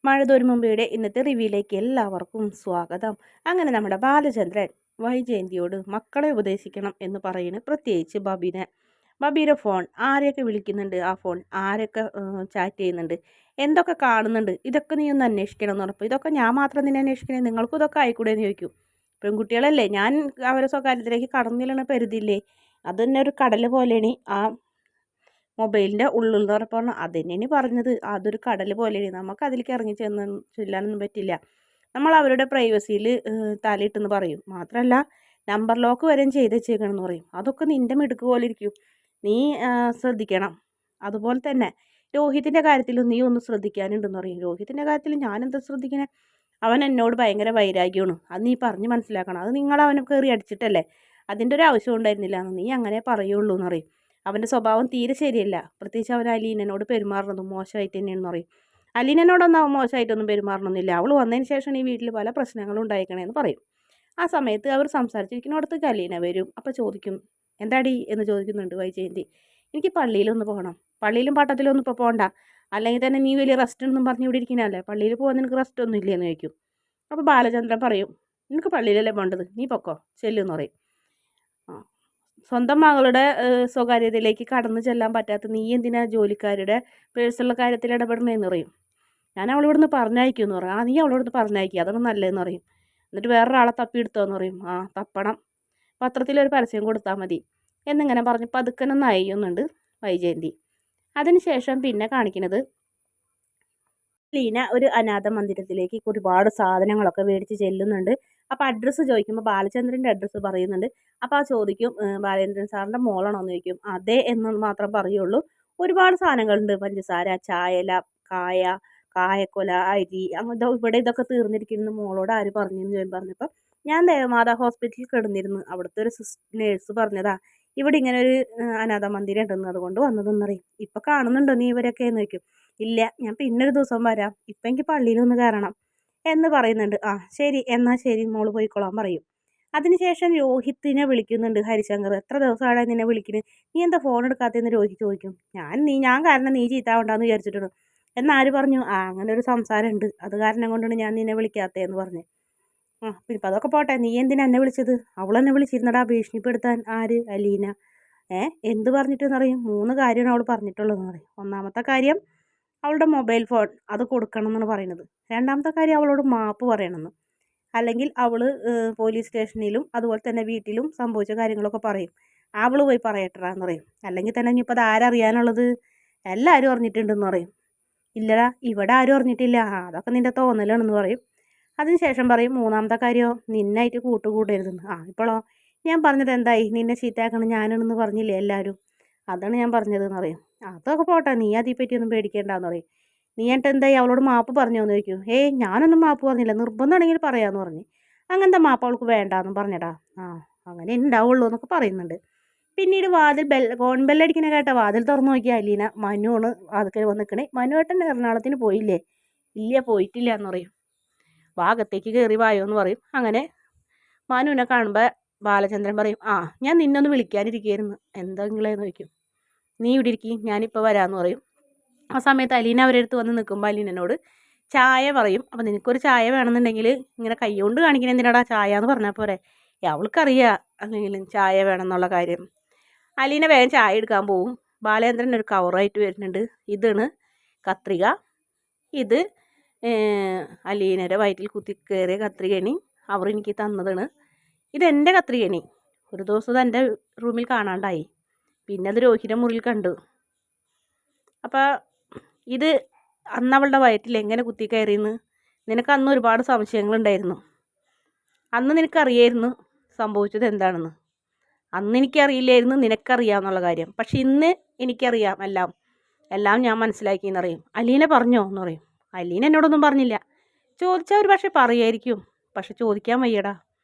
മഴതോരും മുമ്പയുടെ ഇന്നത്തെ റിവ്യൂയിലേക്ക് എല്ലാവർക്കും സ്വാഗതം. അങ്ങനെ നമ്മുടെ ബാലചന്ദ്രൻ വൈജയന്തിയോട് മക്കളെ ഉപദേശിക്കണം എന്ന് പറയുന്നു, പ്രത്യേകിച്ച് ബബീനെ. ബബീരെ ഫോൺ ആരെയൊക്കെ വിളിക്കുന്നുണ്ട്, ആ ഫോൺ ആരൊക്കെ ചാറ്റ് ചെയ്യുന്നുണ്ട്, എന്തൊക്കെ കാണുന്നുണ്ട്, ഇതൊക്കെ നീ ഒന്ന് അന്വേഷിക്കണം എന്ന് പറഞ്ഞപ്പോൾ ഇതൊക്കെ ഞാൻ മാത്രം നിന്നെ അന്വേഷിക്കണേ, നിങ്ങൾക്കും ഇതൊക്കെ ആയിക്കൂടെ എന്ന് ചോദിക്കും. പെൺകുട്ടികളല്ലേ, ഞാൻ അവരെ സ്വകാര്യത്തിലേക്ക് കടന്നില്ലെന്ന് കരുതില്ലേ, അത് തന്നെ ഒരു കടൽ പോലെയാണ് ആ മൊബൈലിൻ്റെ ഉള്ളിൽ എന്ന് പറഞ്ഞപ്പോൾ അതന്നെയാണ് പറഞ്ഞത്. അതൊരു കടൽ പോലെയാണ്, നമുക്ക് അതിലേക്ക് ഇറങ്ങി ചെല്ലാനൊന്നും പറ്റില്ല. നമ്മൾ അവരുടെ പ്രൈവസിയിൽ തലയിട്ടെന്ന് പറയും. മാത്രമല്ല നമ്പർ ലോക്ക് വരെയും ചെയ്ത് വെച്ചേക്കണമെന്ന് പറയും. അതൊക്കെ നിൻ്റെ മിടുക്ക് പോലെ ഇരിക്കും, നീ ശ്രദ്ധിക്കണം. അതുപോലെ തന്നെ രോഹിത്തിൻ്റെ കാര്യത്തിലും നീ ഒന്ന് ശ്രദ്ധിക്കാനുണ്ടെന്ന് പറയും. രോഹിത്തിൻ്റെ കാര്യത്തിൽ ഞാനെന്താ ശ്രദ്ധിക്കണേ, അവൻ എന്നോട് ഭയങ്കര വൈരാഗ്യമാണ്, അത് നീ പറഞ്ഞ് മനസ്സിലാക്കണം. അത് നിങ്ങൾ അവനെ കയറി അടിച്ചിട്ടല്ലേ, അതിൻ്റെ ഒരു ആവശ്യം ഉണ്ടായിരുന്നില്ല എന്ന് നീ അങ്ങനെ പറയുള്ളൂ എന്ന് പറയും. അവൻ്റെ സ്വഭാവം തീരെ ശരിയല്ല, പ്രത്യേകിച്ച് അവൻ അലീനോട് പെരുമാറുന്നതും മോശമായിട്ട് തന്നെയാണെന്ന് പറയും. അലീനോടൊന്നും അവൻ മോശമായിട്ടൊന്നും പെരുമാറണമെന്നില്ല, അവൾ വന്നതിന് ശേഷം ഈ വീട്ടിൽ പല പ്രശ്നങ്ങളും ഉണ്ടായിക്കണേന്ന് പറയും. ആ സമയത്ത് അവർ സംസാരിച്ചിരിക്കുന്നിടത്തേക്ക് അലീന വരും. അപ്പോൾ ചോദിക്കും, എന്താടി എന്ന് ചോദിക്കുന്നുണ്ട് വൈജയന്തി. എനിക്ക് പള്ളിയിലൊന്ന് പോകണം. പള്ളിയിലും പട്ടത്തിലൊന്നും ഇപ്പോൾ പോകണ്ട, അല്ലെങ്കിൽ തന്നെ നീ വലിയ റെസ്റ്റ് ഒന്നും പറഞ്ഞ് ഇവിടെ ഇരിക്കുന്നതല്ലേ, പള്ളിയിൽ പോകാൻ നിനക്ക് റെസ്റ്റ് ഒന്നും ഇല്ലയെന്ന് ചോദിക്കും. അപ്പോൾ ബാലചന്ദ്രൻ പറയും, നിനക്ക് പള്ളിയിലല്ലേ പോകേണ്ടത്, നീ പൊക്കോ ചെല്ലുമെന്ന് പറയും. ആ, സ്വന്തം മകളുടെ സ്വകാര്യതയിലേക്ക് കടന്നു ചെല്ലാൻ പറ്റാത്ത നീ എന്തിനാ ജോലിക്കാരുടെ പേഴ്സണൽ കാര്യത്തിൽ ഇടപെടണമെന്ന് പറയും. ഞാൻ അവളിവിടുന്ന് പറഞ്ഞയക്കുമെന്ന് പറയും. ആ, നീ അവളോടൊന്ന് പറഞ്ഞയക്കുക, അതാണ് നല്ലതെന്ന് പറയും. എന്നിട്ട് വേറൊരാളെ തപ്പിയെടുത്തോന്ന് പറയും. ആ, തപ്പണം, പത്രത്തിലൊരു പരസ്യം കൊടുത്താൽ മതി എന്നിങ്ങനെ പറഞ്ഞ് പതുക്കനൊന്ന് അയ്യുന്നുണ്ട് വൈജയന്തി. അതിനുശേഷം പിന്നെ കാണിക്കുന്നത് ലീന ഒരു അനാഥ മന്ദിരത്തിലേക്ക് ഒരുപാട് സാധനങ്ങളൊക്കെ മേടിച്ച് ചെല്ലുന്നുണ്ട്. അപ്പോൾ അഡ്രസ്സ് ചോദിക്കുമ്പോൾ ബാലചന്ദ്രൻ്റെ അഡ്രസ്സ് പറയുന്നുണ്ട്. അപ്പോൾ ആ ചോദിക്കും, ബാലചന്ദ്രൻ സാറിൻ്റെ മോളാണോ എന്ന് ചോദിക്കും. അതെ എന്ന് മാത്രം പറയുള്ളൂ. ഒരുപാട് സാധനങ്ങളുണ്ട്, പഞ്ചസാര, ചായല, കായ, കായക്കൊല, അരി, അങ്ങനത്തെ ഇവിടെ ഇതൊക്കെ തീർന്നിരിക്കുന്നു, മോളോട് ആര് പറഞ്ഞു എന്ന് പറഞ്ഞപ്പോൾ ഞാൻ ദേവമാതാ ഹോസ്പിറ്റലിൽ കിടന്നിരുന്നു, അവിടുത്തെ ഒരു നേഴ്സ് പറഞ്ഞതാ ഇവിടെ ഇങ്ങനെ ഒരു അനാഥ മന്ദിരം ഉണ്ടെന്ന്, അതുകൊണ്ട് വന്നതെന്നറിയും. ഇപ്പം കാണുന്നുണ്ടോ നീ ഇവരൊക്കെ എന്ന് ചോദിക്കും. ഇല്ല, ഞാൻ പിന്നൊരു ദിവസം വരാം, ഇപ്പം എനിക്ക് പള്ളിയിലൊന്ന് കയറണം എന്ന് പറയുന്നുണ്ട്. ആ ശരി, എന്നാൽ ശരി മോള് പോയിക്കോളാൻ പറയും. അതിനുശേഷം രോഹിത്തിനെ വിളിക്കുന്നുണ്ട് ഹരിശങ്കർ. എത്ര ദിവസമാണ് നിന്നെ വിളിക്കുന്നത്, നീ എന്താ ഫോൺ എടുക്കാത്തതെന്ന് രോഹിത് ചോദിക്കും. ഞാൻ കാരണം നീ ചീത്താവണ്ടെന്ന് വിചാരിച്ചിട്ടുണ്ട്. എന്നാര് പറഞ്ഞു? ആ, അങ്ങനെ ഒരു സംസാരം ഉണ്ട്, അത് കാരണം കൊണ്ടാണ് ഞാൻ നിന്നെ വിളിക്കാത്തതെന്ന് പറഞ്ഞു. ആ, ഇപ്പം അതൊക്കെ പോട്ടെ, നീ എന്തിനാ എന്നെ വിളിച്ചത്? അവളെന്നെ വിളിച്ചിരുന്നടാ ഭീഷണിപ്പെടുത്താൻ. ആര്? അലീന. എന്ത് പറഞ്ഞിട്ടെന്ന് പറയും? 3 കാര്യമാണ് അവൾ പറഞ്ഞിട്ടുള്ളതെന്ന് പറയും. ഒന്നാമത്തെ കാര്യം അവളുടെ മൊബൈൽ ഫോൺ അത് കൊടുക്കണം എന്നാണ് പറയുന്നത്. രണ്ടാമത്തെ കാര്യം അവളോട് മാപ്പ് പറയണമെന്ന്, അല്ലെങ്കിൽ അവൾ പോലീസ് സ്റ്റേഷനിലും അതുപോലെ തന്നെ വീട്ടിലും സംഭവിച്ച കാര്യങ്ങളൊക്കെ പറയും. അവൾ പോയി പറയട്ടെന്ന് പറയും. അല്ലെങ്കിൽ തന്നെ ഇനിയിപ്പോൾ അത് ആരറിയാനുള്ളത്, എല്ലാവരും അറിഞ്ഞിട്ടുണ്ടെന്ന് പറയും. ഇല്ലടാ, ഇവിടെ ആരും അറിഞ്ഞിട്ടില്ല, അതൊക്കെ നിൻ്റെ തോന്നലാണെന്ന് പറയും. അതിനുശേഷം പറയും, മൂന്നാമത്തെ കാര്യമോ നിന്നായിട്ട് കൂട്ടുകൂടരുതെന്ന്. ഇപ്പോഴോ ഞാൻ പറഞ്ഞത് എന്തായി, നിന്നെ ചീത്തയാക്കണം ഞാനാണെന്ന് പറഞ്ഞില്ലേ എല്ലാവരും, അതാണ് ഞാൻ പറഞ്ഞതെന്ന് പറയും. അതൊക്കെ പോട്ടെ, നീ അതിനെപ്പറ്റിയൊന്നും പേടിക്കേണ്ടെന്ന് പറയും. നീ എന്നിട്ട് എന്തായി, അവളോട് മാപ്പ് പറഞ്ഞോന്ന് ചോദിക്കും. ഞാനൊന്നും മാപ്പ് പറഞ്ഞില്ല, നിർബന്ധമാണെങ്കിൽ പറയാമെന്ന് പറഞ്ഞു. അങ്ങനത്തെ മാപ്പ് അവൾക്ക് വേണ്ടാന്നും പറഞ്ഞടാ. അങ്ങനെ ഉണ്ടാവുള്ളൂ എന്നൊക്കെ പറയുന്നുണ്ട്. പിന്നീട് ഫോൺ ബെല്ലടിക്കണ കേട്ട വാതിൽ തുറന്നു നോക്കിയ അലീന. മനുവാണ് വാതിൽക്കൽ വന്ന് നിൽക്കണേ. മനുവേട്ടൻ എറണാകുളത്തിന് പോയില്ലേ? ഇല്ല, പോയിട്ടില്ല എന്ന് പറയും. ഭാഗത്തേക്ക് കയറി വായോ എന്ന് പറയും. അങ്ങനെ മനുവിനെ കാണുമ്പോൾ ബാലചന്ദ്രൻ പറയും, ഞാൻ നിന്നൊന്ന് വിളിക്കാനിരിക്കുകയായിരുന്നു, എന്താ നിങ്ങളെന്ന് ചോദിക്കും. നീ ഇവിടെ ഇരിക്കും, ഞാനിപ്പോൾ വരാമെന്ന് പറയും. ആ സമയത്ത് അലീന അവരുടെ അടുത്ത് വന്ന് നിൽക്കുമ്പോൾ അലീനോട് ചായ പറയും. അപ്പോൾ നിനക്കൊരു ചായ വേണമെന്നുണ്ടെങ്കിൽ ഇങ്ങനെ കൈകൊണ്ട് കാണിക്കണ എന്തിനാടാ ചായ എന്ന് പറഞ്ഞാൽ പോരെ. അവൾക്കറിയാം അല്ലെങ്കിൽ ചായ വേണമെന്നുള്ള കാര്യം. അലീന വേഗം ചായ എടുക്കാൻ പോവും. ബാലേന്ദ്രൻ ഒരു കവറായിട്ട് വരുന്നുണ്ട്. ഇതാണ് കത്രിക, ഇത് അലീനയുടെ വയറ്റിൽ കുത്തി കയറിയ കത്രികണി അവർ എനിക്ക് തന്നതാണ്. ഇതെൻ്റെ കത്രികണി, ഒരു ദിവസം ഇത് എൻ്റെ റൂമിൽ കാണാണ്ടായി, പിന്നെ അത് രോഹിയുടെ മുറിയിൽ കണ്ടു. അപ്പോൾ ഇത് അന്ന് അവളുടെ വയറ്റിൽ എങ്ങനെ കുത്തി കയറിയെന്ന് നിനക്ക് അന്ന് ഒരുപാട് സംശയങ്ങളുണ്ടായിരുന്നു. അന്ന് നിനക്കറിയായിരുന്നു സംഭവിച്ചത് എന്താണെന്ന്. അന്ന് എനിക്കറിയില്ലായിരുന്നു, നിനക്കറിയാമെന്നുള്ള കാര്യം. പക്ഷെ ഇന്ന് എനിക്കറിയാം എല്ലാം ഞാൻ മനസ്സിലാക്കിയെന്ന് പറയും. അലീന പറഞ്ഞോ എന്ന് പറയും. അലീന എന്നോടൊന്നും പറഞ്ഞില്ല. ചോദിച്ചാൽ ഒരു പക്ഷേ പറയുമായിരിക്കും, പക്ഷെ ചോദിക്കാൻ വയ്യടാ,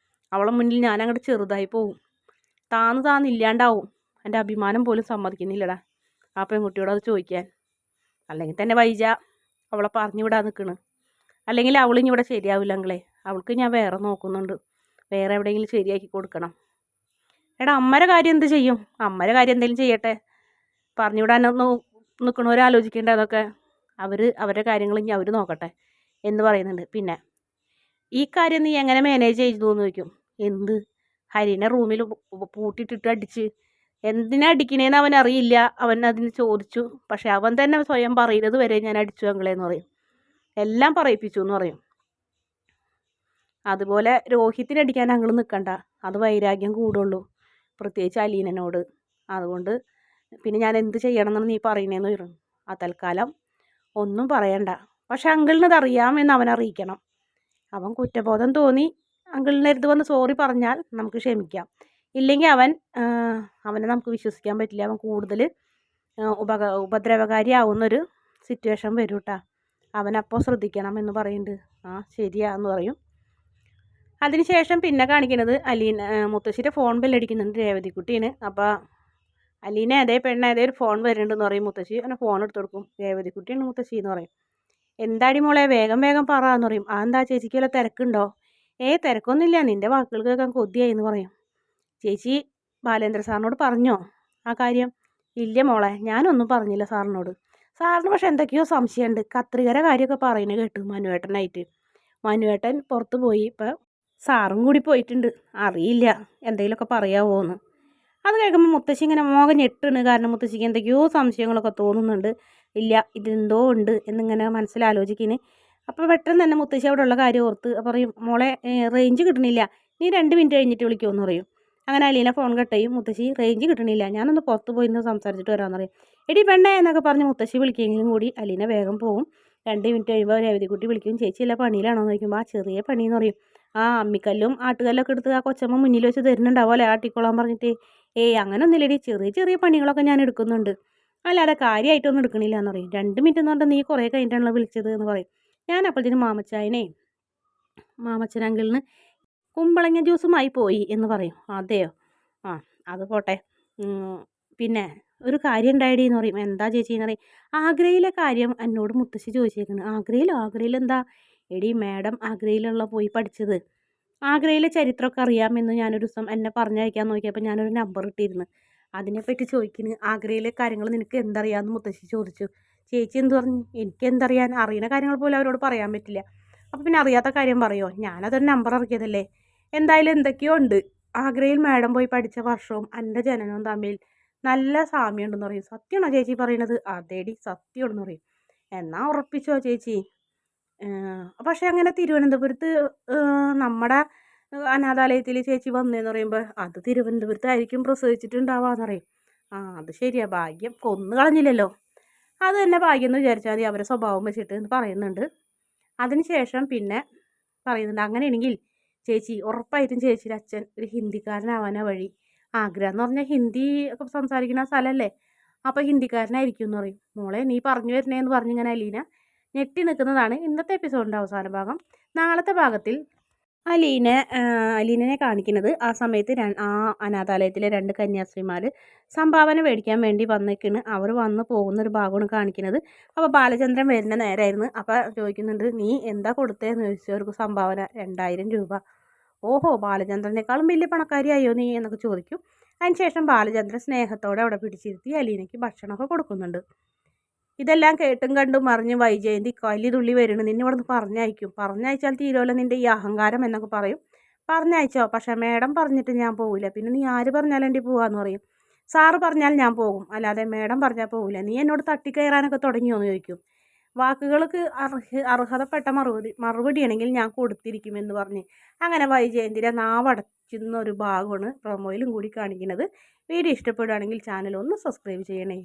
അവളെ മുന്നിൽ ഞാൻ അങ്ങോട്ട് ചെറുതായി പോവും, താന്നില്ലാണ്ടാവും. എൻ്റെ അഭിമാനം പോലും സമ്മതിക്കുന്നില്ലടാ ആ പെൺകുട്ടിയോട് അത് ചോദിക്കാൻ. അല്ലെങ്കിൽ തന്നെ വൈജ അവളെ പറഞ്ഞു വിടാൻ നിൽക്കണ്, അല്ലെങ്കിൽ അവളിനി ഇവിടെ ശരിയാവില്ലങ്ങളെ, അവൾക്ക് ഞാൻ വേറെ നോക്കുന്നുണ്ട്, വേറെ എവിടെയെങ്കിലും ശരിയാക്കി കൊടുക്കണം. എടാ, അമ്മയുടെ കാര്യം എന്ത് ചെയ്യും? അമ്മയുടെ കാര്യം എന്തെങ്കിലും ചെയ്യട്ടെ, പറഞ്ഞു വിടാനൊന്നും നിൽക്കണവരാലോചിക്കേണ്ട, അതൊക്കെ അവരുടെ കാര്യങ്ങൾ ഇനി അവർ നോക്കട്ടെ എന്ന് പറയുന്നുണ്ട്. പിന്നെ ഈ കാര്യം നീ എങ്ങനെ മാനേജ് ചെയ്തു എന്ന് ചോദിക്കും. എന്ത്? ഹരിനെ റൂമിൽ പൂട്ടിയിട്ടിട്ട് അടിച്ച്. എന്തിനാ അടിക്കണേന്ന് അവൻ അറിയില്ല. അവൻ അതിന് ചോദിച്ചു. പക്ഷെ അവൻ തന്നെ സ്വയം പറയുന്നത് വരെ ഞാൻ അടിച്ചു അങ്ങളെന്ന് പറയും. എല്ലാം പറയിപ്പിച്ചു എന്ന് പറയും. അതുപോലെ രോഹിത്തിനെ അടിക്കാൻ അങ്ങൾ നിൽക്കണ്ട, അത് വൈരാഗ്യം കൂടുള്ളൂ, പ്രത്യേകിച്ച് അലീനനോട്. അതുകൊണ്ട് പിന്നെ ഞാൻ എന്ത് ചെയ്യണം എന്നാണ് നീ പറയുന്നതെന്ന് വരും. ആ തൽക്കാലം ഒന്നും പറയണ്ട, പക്ഷെ അങ്കിളിനത് അറിയാമെന്ന് അവൻ അറിയിക്കണം. അവൻ കുറ്റബോധം തോന്നി അങ്കിളിൻ്റെ അടുത്ത് വന്ന് സോറി പറഞ്ഞാൽ നമുക്ക് ക്ഷമിക്കാം. ഇല്ലെങ്കിൽ അവനെ നമുക്ക് വിശ്വസിക്കാൻ പറ്റില്ല. അവൻ കൂടുതൽ ഉപദ്രവകാരിയാവുന്നൊരു സിറ്റുവേഷൻ വരും കേട്ടോ. അവനപ്പോൾ ശ്രദ്ധിക്കണം എന്ന് പറയുന്നുണ്ട്. ആ ശരിയാന്ന് പറയും. അതിനുശേഷം പിന്നെ കാണിക്കുന്നത് മുത്തശ്ശിയുടെ ഫോൺ ബെല്ലടിക്കുന്നുണ്ട് രേവതിക്കുട്ടീന്. അപ്പോൾ അലീന അതേ പെണ്ണ അതേ ഒരു ഫോൺ വരുന്നുണ്ടെന്ന് പറയും. മുത്തശ്ശി അവനെ ഫോൺ എടുത്ത് കൊടുക്കും. രേവതിക്കുട്ടിയാണ് മുത്തശ്ശി എന്ന് പറയും. എന്താടി മോളെ വേഗം വേഗം പറ എന്ന് പറയും. എന്താ ചേച്ചിക്ക് വല്ല തിരക്കുണ്ടോ? തിരക്കൊന്നുമില്ല, നിൻ്റെ വാക്കുകൾ കേൾക്കാൻ കൊതിയായി എന്ന് പറയും. ചേച്ചി ബാലേന്ദ്ര സാറിനോട് പറഞ്ഞോ ആ കാര്യം? ഇല്ല മോളെ, ഞാനൊന്നും പറഞ്ഞില്ല സാറിനോട്. സാറിന് പക്ഷെ എന്തൊക്കെയോ സംശയമുണ്ട്. കത്രികര കാര്യമൊക്കെ പറയുന്നത് കേട്ടു മനുവേട്ടനായിട്ട്. മനുവേട്ടൻ പുറത്ത് പോയി, ഇപ്പം സാറും കൂടി പോയിട്ടുണ്ട്. അറിയില്ല എന്തെങ്കിലുമൊക്കെ പറയാമോ എന്ന്. അത് കേൾക്കുമ്പോൾ മുത്തശ്ശി ഇങ്ങനെ മോഹം ഞെട്ടാണ്. കാരണം മുത്തശ്ശിക്ക് എന്തൊക്കെയോ സംശയങ്ങളൊക്കെ തോന്നുന്നുണ്ട്. ഇല്ല ഇതെന്തോ ഉണ്ട് എന്നിങ്ങനെ മനസ്സിലാലോചിക്കുന്നു. അപ്പോൾ പെട്ടെന്ന് തന്നെ മുത്തശ്ശി അവിടെ ഉള്ള കാര്യം ഓർത്ത് പറയും, മോളെ റേഞ്ച് കിട്ടണില്ല, നീ 2 മിനിറ്റ് കഴിഞ്ഞിട്ട് വിളിക്കുമെന്ന് പറയും. അങ്ങനെ അലീന ഫോൺ കട്ട് ചെയ്യും. മുത്തശ്ശി റേഞ്ച് കിട്ടണില്ല, ഞാനൊന്ന് പുറത്ത് പോയി നിന്ന് സംസാരിച്ചിട്ട് വരാമെന്ന് പറയും. എടി പെണ്ണേ എന്നൊക്കെ പറഞ്ഞ് മുത്തശ്ശി വിളിക്കുമെങ്കിലും കൂടി അലീന വേഗം പോകും. 2 മിനിറ്റ് കഴിയുമ്പോൾ രേവതിക്കുട്ടി വിളിക്കും. ചേച്ചി എല്ലാ പണിയിലാണോ എന്ന് ചോദിക്കുമ്പോൾ ആ ചെറിയ പണിയെന്ന് പറയും. അമ്മിക്കല്ലും ആട്ടുകല്ലൊക്കെ എടുത്ത് ആ കൊച്ചമ്മ മുന്നിൽ വെച്ച് തരുന്നുണ്ടാവുമല്ലേ ആട്ടിക്കോളാൻ പറഞ്ഞിട്ട്. അങ്ങനൊന്നുമില്ലടി, ചെറിയ ചെറിയ പണികളൊക്കെ ഞാൻ എടുക്കുന്നുണ്ട്, അല്ലാതെ കാര്യമായിട്ടൊന്നും എടുക്കണില്ല എന്ന് പറയും. 2 മിനിറ്റ് എന്ന് പറഞ്ഞാൽ നീ കുറേ കഴിഞ്ഞിട്ടാണല്ലോ വിളിച്ചത് എന്ന് പറയും. ഞാൻ അപ്പോഴത്തേനും മാമച്ചനങ്കിളിന് കുമ്പളങ്ങ ജ്യൂസുമായി പോയി എന്ന് പറയും. അതെയോ? അത് പോട്ടെ. പിന്നെ ഒരു കാര്യം ഉണ്ടായിടി എന്ന് പറയും. എന്താ ചേച്ചി എന്ന് പറയും. ആഗ്രയിലെ കാര്യം എന്നോട് മുത്തശ്ശി ചോദിച്ചേക്കുന്നത്. ആഗ്രയിൽ എന്താ? എടി മാഡം ആഗ്രയിലുള്ള പോയി പഠിച്ചത്. ആഗ്രയിലെ ചരിത്രമൊക്കെ അറിയാമെന്ന് ഞാനൊരു ദിവസം എന്നെ പറഞ്ഞയക്കാൻ നോക്കിയപ്പോൾ ഞാനൊരു നമ്പർ ഇട്ടിരുന്നു. അതിനെപ്പറ്റി ചോദിക്കുന്നു. ആഗ്രയിലെ കാര്യങ്ങൾ നിനക്ക് എന്തറിയാമെന്ന് മുത്തശ്ശി ചോദിച്ചു. ചേച്ചി എന്ത് പറഞ്ഞു? എനിക്ക് എന്തറിയാൻ, അറിയുന്ന കാര്യങ്ങൾ പോലും അവരോട് പറയാൻ പറ്റില്ല. അപ്പോൾ പിന്നെ അറിയാത്ത കാര്യം പറയുമോ? ഞാനതൊരു നമ്പർ ഇറക്കിയതല്ലേ. എന്തായാലും എന്തൊക്കെയോ ഉണ്ട്. ആഗ്രയിൽ മാഡം പോയി പഠിച്ച വർഷവും എൻ്റെ ജനനവും തമ്മിൽ നല്ല സാമ്യമുണ്ടെന്ന് പറയും. സത്യമാണോ ചേച്ചി പറയണത്? അതേടി സത്യമാണെന്ന് പറയും. എന്നാൽ ഉറപ്പിച്ചോ ചേച്ചി? പക്ഷേ അങ്ങനെ തിരുവനന്തപുരത്ത് നമ്മുടെ അനാഥാലയത്തിൽ ചേച്ചി വന്നതെന്ന് പറയുമ്പോൾ അത് തിരുവനന്തപുരത്തായിരിക്കും പ്രസവിച്ചിട്ടുണ്ടാവാന്ന് പറയും. അത് ശരിയാ, ഭാഗ്യം കൊന്നു കളഞ്ഞില്ലല്ലോ. അത് തന്നെ ഭാഗ്യം എന്ന് വിചാരിച്ചാൽ മതി, അവരെ സ്വഭാവം വെച്ചിട്ട് എന്ന് പറയുന്നുണ്ട്. അതിനുശേഷം പിന്നെ പറയുന്നുണ്ട്, അങ്ങനെയാണെങ്കിൽ ചേച്ചി ഉറപ്പായിട്ടും ചേച്ചിയുടെ അച്ഛൻ ഒരു ഹിന്ദിക്കാരനാവാനാ വഴി. ആഗ്ര എന്ന് പറഞ്ഞാൽ ഹിന്ദി ഒക്കെ സംസാരിക്കുന്ന സ്ഥലമല്ലേ, അപ്പോൾ ഹിന്ദിക്കാരനായിരിക്കും എന്ന് പറയും. മോളെ നീ പറഞ്ഞു വരുന്നതെന്ന് പറഞ്ഞിങ്ങനെ അലീന ഞെട്ടി നിൽക്കുന്നതാണ് ഇന്നത്തെ എപ്പിസോഡിൻ്റെ അവസാന ഭാഗം. നാളത്തെ ഭാഗത്തിൽ അലീനനെ കാണിക്കുന്നത് ആ സമയത്ത് ആ അനാഥാലയത്തിലെ 2 കന്യാസ്ത്രീമാർ സംഭാവന മേടിക്കാൻ വേണ്ടി വന്നേക്കാണ്. അവർ വന്ന് പോകുന്നൊരു ഭാഗമാണ് കാണിക്കുന്നത്. അപ്പോൾ ബാലചന്ദ്രൻ വരുന്ന നേരമായിരുന്നു. അപ്പോൾ ചോദിക്കുന്നുണ്ട്, നീ എന്താ കൊടുത്തതെന്ന് ചോദിച്ചു. അവർക്ക് സംഭാവന 2000 രൂപ. ഓഹോ, ബാലചന്ദ്രനേക്കാളും വലിയ പണക്കാരിയായോ നീ എന്നൊക്കെ ചോദിക്കും. അതിനുശേഷം ബാലചന്ദ്രൻ സ്നേഹത്തോടെ അവിടെ പിടിച്ചിരുത്തി അലീനയ്ക്ക് ഭക്ഷണമൊക്കെ കൊടുക്കുന്നുണ്ട്. ഇതെല്ലാം കേട്ടും കണ്ടും മറിഞ്ഞ് വൈജയന്തി കലി തുള്ളി വരുന്നു. നിന്നെ ഇവിടെ നിന്ന് പറഞ്ഞയച്ചാൽ തീരുമല്ലോ നിൻ്റെ ഈ അഹങ്കാരം എന്നൊക്കെ പറയും. പറഞ്ഞയച്ചോ, പക്ഷേ മേഡം പറഞ്ഞിട്ട് ഞാൻ പോവില്ല. പിന്നെ നീ ആര് പറഞ്ഞാലും എൻ്റെ പോവാന്ന് പറയും. സാറ് പറഞ്ഞാൽ ഞാൻ പോകും, അല്ലാതെ മേഡം പറഞ്ഞാൽ പോവില്ല. നീ എന്നോട് തട്ടിക്കയറാനൊക്കെ തുടങ്ങിയോ എന്ന് ചോദിക്കും. വാക്കുകൾക്ക് അർഹതപ്പെട്ട മറുപടിയാണെങ്കിൽ ഞാൻ കൊടുത്തിരിക്കുമെന്ന് പറഞ്ഞ് അങ്ങനെ വൈജയന്തിയുടെ നാവടച്ചുന്ന ഒരു ഭാഗമാണ് പ്രൊമോയിലും കൂടി കാണിക്കുന്നത്. വീഡിയോ ഇഷ്ടപ്പെടുകയാണെങ്കിൽ ചാനൽ ഒന്ന് സബ്സ്ക്രൈബ് ചെയ്യണേ.